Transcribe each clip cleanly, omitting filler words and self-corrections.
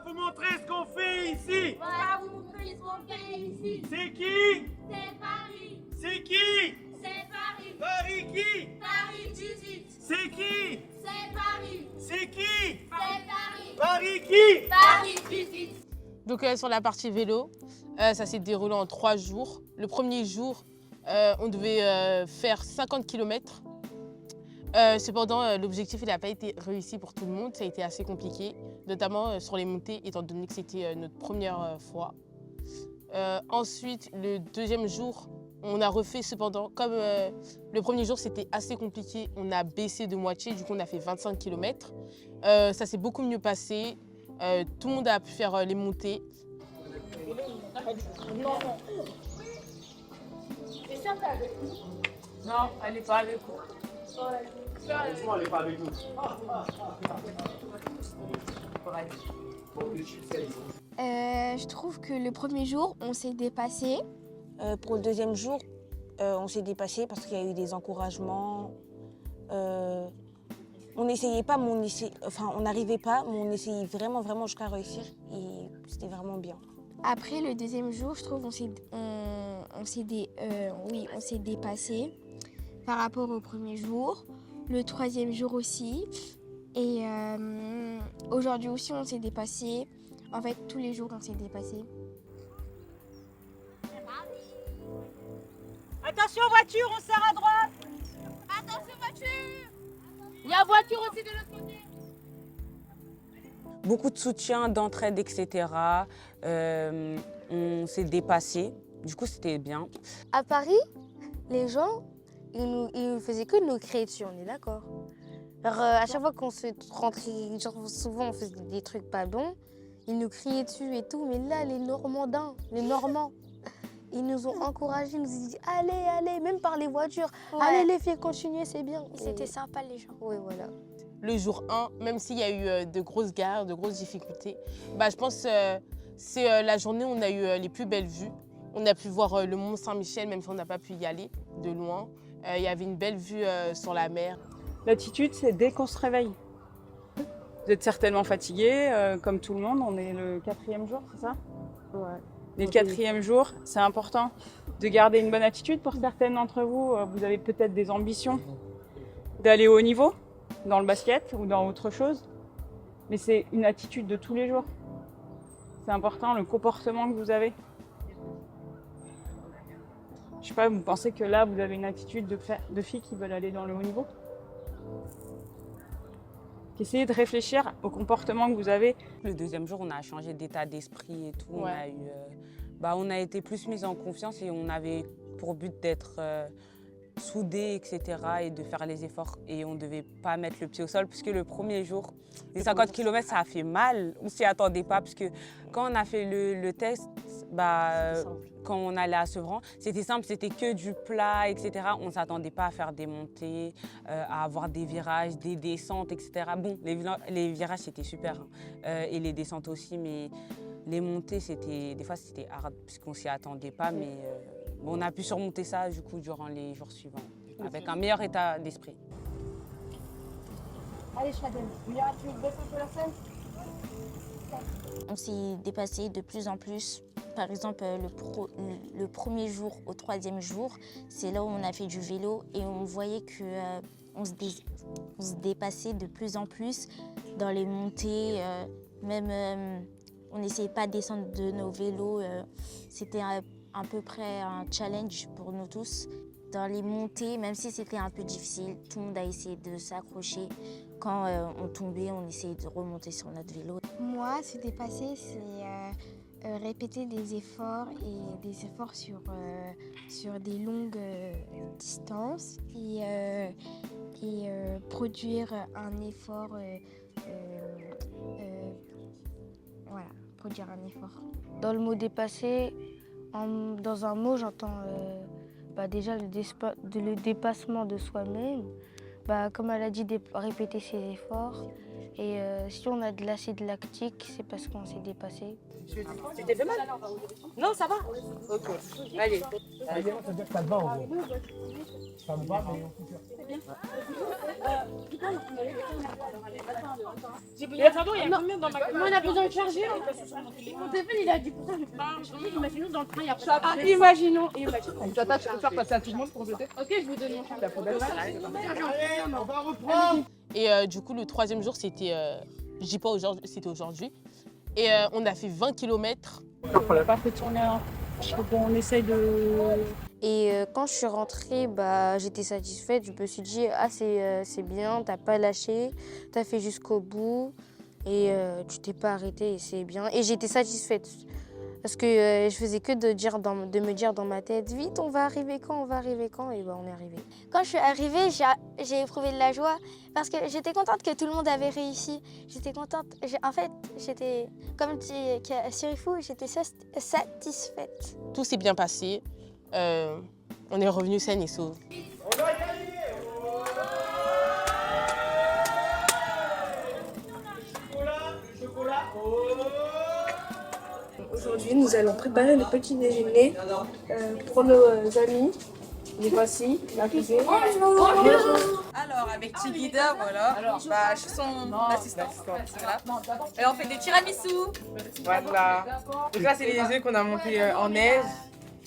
vous montrer ce qu'on fait ici. On va vous montrer ce qu'on fait ici. C'est qui? C'est Paris. C'est qui? C'est Paris. Paris qui? Paris 18. C'est qui? C'est Paris. C'est qui? C'est Paris. Paris qui? Paris 18. Donc sur la partie vélo, ça s'est déroulé en 3 jours. Le premier jour, on devait faire 50 km. Cependant, l'objectif n'a pas été réussi pour tout le monde. Ça a été assez compliqué, notamment sur les montées, étant donné que c'était notre première fois. Ensuite, le deuxième jour, on a refait cependant, comme le premier jour c'était assez compliqué, on a baissé de moitié, du coup on a fait 25 km. Ça s'est beaucoup mieux passé, tout le monde a pu faire les montées. Non, elle n'est pas avec nous. Heureusement, elle n'est pas avec nous. Je trouve que le premier jour, on s'est dépassé. Pour le deuxième jour, on s'est dépassé parce qu'il y a eu des encouragements. On n'essayait pas, mais on n'arrivait pas, mais on essayait vraiment jusqu'à réussir et c'était vraiment bien. Après le deuxième jour, je trouve on s'est dépassé par rapport au premier jour. Le troisième jour aussi. Et aujourd'hui aussi, on s'est dépassé. En fait, tous les jours, on s'est dépassé. Attention voiture, on serre à droite. Attention voiture. Il y a voiture aussi de l'autre côté. Beaucoup de soutien, d'entraide, etc. On s'est dépassé. Du coup, c'était bien. À Paris, les gens, ils faisaient que nous crier dessus, on est d'accord. Alors, à chaque fois qu'on se rentrait, genre, souvent on faisait des trucs pas bons, ils nous criaient dessus et tout. Mais là, les Normands, ils nous ont encouragés, ils nous ont dit allez, même par les voitures. Ouais. Allez les filles, continuez, c'est bien. C'était sympa les gens. Oui, voilà. Le jour 1, même s'il y a eu de grosses galères, de grosses difficultés, je pense que c'est la journée où on a eu les plus belles vues. On a pu voir le Mont Saint-Michel, même si on n'a pas pu y aller de loin. Il y avait une belle vue sur la mer. L'attitude, c'est dès qu'on se réveille. Vous êtes certainement fatigué, comme tout le monde. On est le 4e jour, c'est ça? Ouais. Et le 4e jour, c'est important de garder une bonne attitude. Pour certaines d'entre vous, vous avez peut-être des ambitions d'aller au haut niveau, dans le basket ou dans autre chose. Mais c'est une attitude de tous les jours. C'est important, le comportement que vous avez. Je sais pas, vous pensez que là, vous avez une attitude de filles qui veulent aller dans le haut niveau? Essayez de réfléchir au comportement que vous avez. Le deuxième jour, on a changé d'état d'esprit et tout. Ouais. On a été plus mis en confiance et on avait pour but d'être soudés, etc. et de faire les efforts. Et on ne devait pas mettre le pied au sol puisque le premier jour, les 50 km, ça a fait mal. On ne s'y attendait pas parce que quand on a fait le test, quand on allait à Sevran, c'était simple, c'était que du plat, etc. On ne s'attendait pas à faire des montées, à avoir des virages, des descentes, etc. Bon, les virages, c'était super, hein. Et les descentes aussi, mais les montées, des fois, c'était hard puisqu'on ne s'y attendait pas. Mais on a pu surmonter ça, du coup, durant les jours suivants, avec un meilleur état d'esprit. Allez, Shadem. Mira, tu baisses un peu la scène? On s'est dépassé de plus en plus. Par exemple, le premier jour au troisième jour, c'est là où on a fait du vélo et on voyait qu'on se dépassait de plus en plus dans les montées. On n'essayait pas de descendre de nos vélos. C'était à peu près un challenge pour nous tous. Dans les montées, même si c'était un peu difficile, tout le monde a essayé de s'accrocher. Quand on tombait, on essayait de remonter sur notre vélo. Moi, se dépasser, c'est répéter des efforts et des efforts sur des longues distances et produire un effort. Voilà, produire un effort. Dans le mot dépasser, dans un mot, j'entends déjà le dépassement de soi-même. Comme elle a dit, répéter ses efforts. Et si on a de l'acide lactique, c'est parce qu'on s'est dépassé. Tu t'es fait mal? Non, ça va. Ok, allez. Ça veut dire que ça te va, en gros. Ça me va, mais on coupe. J'ai Mais attends, il y a combien dans ma caméra? On a besoin de charger. Mon téléphone, il a 10%. Imaginons dans le train, il y a pas de imaginons. Tu peux faire passer à tout le monde pour jeter. Ok, je vous donne mon chargeur. On va reprendre. Et du coup, le troisième jour, c'était, je dis pas aujourd'hui, c'était aujourd'hui. Et on a fait 20 km. On n'a pas fait tourner un. On essaye de. Et quand je suis rentrée, bah, j'étais satisfaite. Je me suis dit, ah, c'est bien, t'as pas lâché, t'as fait jusqu'au bout et tu t'es pas arrêtée et c'est bien. Et j'étais satisfaite parce que je faisais que de me dire dans ma tête, vite, on va arriver quand, et bah, on est arrivé. Quand je suis arrivée, j'ai éprouvé de la joie parce que j'étais contente que tout le monde avait réussi. J'étais contente. En fait, j'étais, comme dit Sirifou, j'étais satisfaite. Tout s'est bien passé. On est revenu sain et sauf. Aujourd'hui, nous allons préparer le petit déjeuner pour nos amis. Les voici, la cuisine. Alors, avec Tigida, voilà. Bah, je suis son assistante. Voilà. Et on fait des tiramisu. Voilà. Donc là, c'est les œufs qu'on a montés en neige.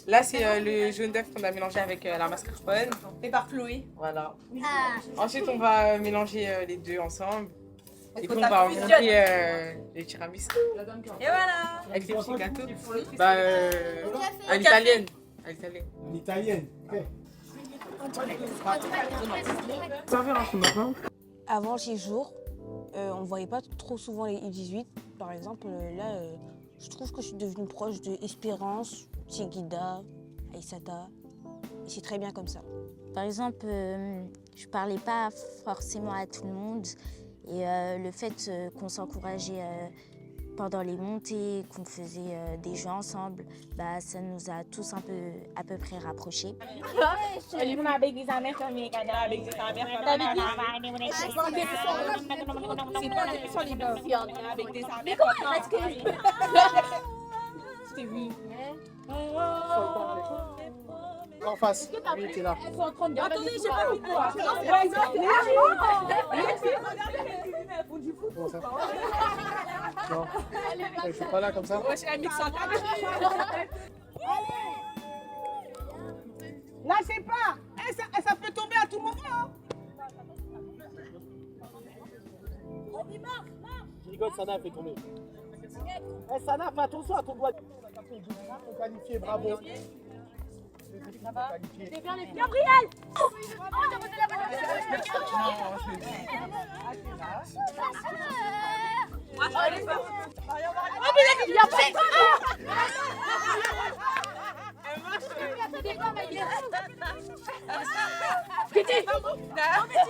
Là, c'est le jaune d'œuf qu'on a mélangé avec la mascarpone. Fait par Chloé. Voilà. Ensuite, on va mélanger les deux ensemble. Et puis, on qu'on va fusionne. monter les tiramisu Et voilà. avec les petits gâteaux. Bah, à l'italienne. À l'italienne. En italienne. Ok. Avant ces jours, on ne voyait pas trop souvent les I-18. Par exemple, là, je trouve que je suis devenue proche de Espérance, Tigida, Aïssata. Et c'est très bien comme ça. Par exemple, je parlais pas forcément à tout le monde. Et le fait qu'on s'encourageait pendant les montées, qu'on faisait des jeux ensemble, bah, ça nous a tous à peu près rapprochés. En face. Oui, t'es là. Attendez, j'ai pas vu quoi. Comment ça? Non. Je suis pas là comme ça. Moi, j'ai un mix en Lâchez pas. Ça peut tomber à tout moment. Je rigole, Sana fait tomber. Sana, fais attention à ton doigt. Faut qualifier, bravo. Gabriel.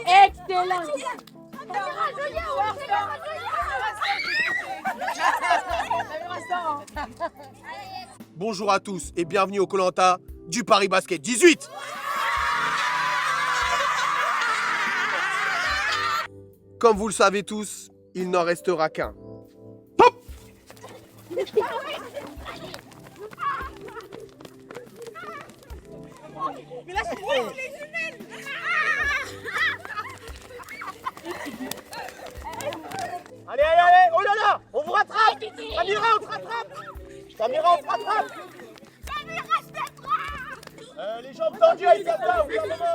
Excellent. Bonjour à tous et bienvenue au Koh-Lanta du Paris Basket 18. Comme vous le savez tous, il n'en restera qu'un. Hop! Mais là, je suis les jumelles. Allez, allez, allez! Oh là là! On vous rattrape! Samira, on te rattrape! Samira, on te rattrape! Les jambes tendues, Aïssata, au gouvernement!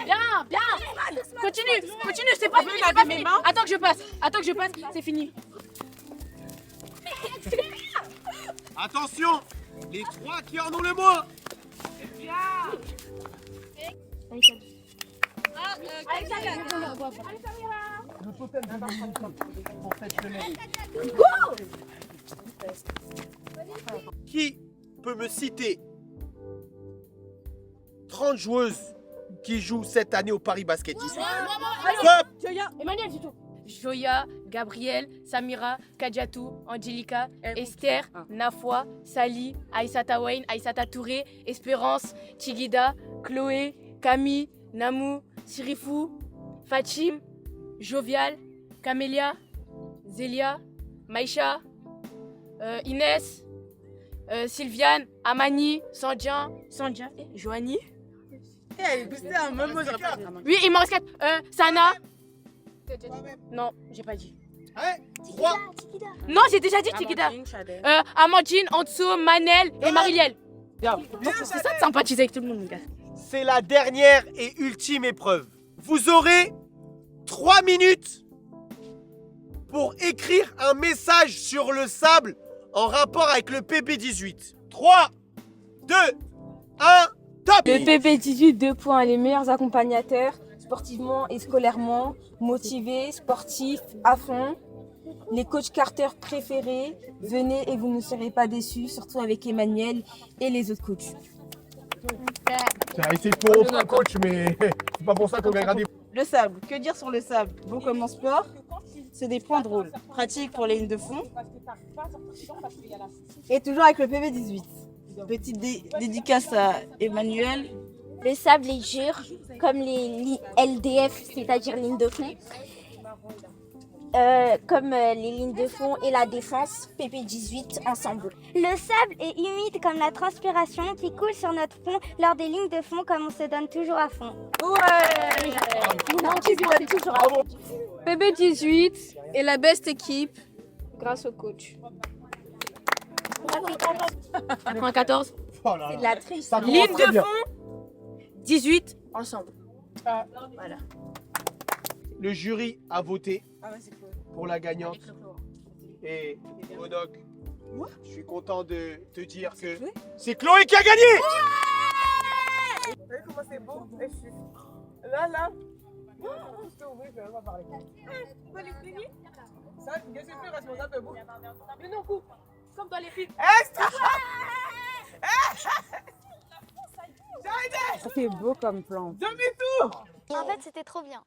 Bien, bien. Continue, c'est pas fini. Attends que je passe, c'est fini. Attention! Les trois qui en ont le moins! Le totem de pour cette semaine. Qui peut me citer 30 joueuses qui jouent cette année au Paris Basket 18? Stop! Emmanuel, c'est tout. Joya, Gabriel, Samira, Kadjatou, Angelica, Esther, Nafwa, Sally, Aïssata Wayne, Aïssata Touré, Espérance, Tigida, Chloé, Camille, Namou, Sirifou, Fatim, Jovial, Camélia, Zélia, Maïcha, Inès, Sylviane, Amani, Sandien, Joanie. Oui, il m'en reste 4. Sana. Non, j'ai pas dit. Non, j'ai déjà dit Tikida. Amandine, Anso, Manel et Mariliel. C'est ça de sympathiser avec tout le monde, mon gars. C'est la dernière et ultime épreuve. Vous aurez 3 minutes pour écrire un message sur le sable en rapport avec le PB18. 3, 2, 1, top! Le PB18, 2 points, les meilleurs accompagnateurs, sportivement et scolairement, motivés, sportifs, à fond. Les coachs Carter préférés, venez et vous ne serez pas déçus, surtout avec Emmanuel et les autres coachs. J'ai essayé pour autre coach, mais c'est pas pour ça qu'on a gradé. Le sable, que dire sur le sable? Bon comme en sport, c'est des points drôles. Pratique pour les lignes de fond. Et toujours avec le PB18. Petite dédicace à Emmanuel. Le sable est dur, comme les LDF, c'est-à-dire lignes de fond. Comme les lignes de fond et la défense, PP18 ensemble. Le sable est humide comme la transpiration qui coule sur notre front lors des lignes de fond comme on se donne toujours à fond. Ouais. PB18 est la best équipe grâce au coach. 94. Oh là C'est de là. la triche. Ça commence Ligne très de bien. fond, 18 ensemble. Voilà. Le jury a voté pour la gagnante. Et Monoc, je suis content de te dire que c'est Chloé qui a gagné. Vous voyez comment c'est beau? Là. Je peux ouvrir, je vais pas parler. Pourquoi les filles? Ça, je suis plus responsable de vous. Mais non, coupe. Comme dans les films. Extra! Ça fait beau comme plan. Demi-tour! En fait, c'était trop bien.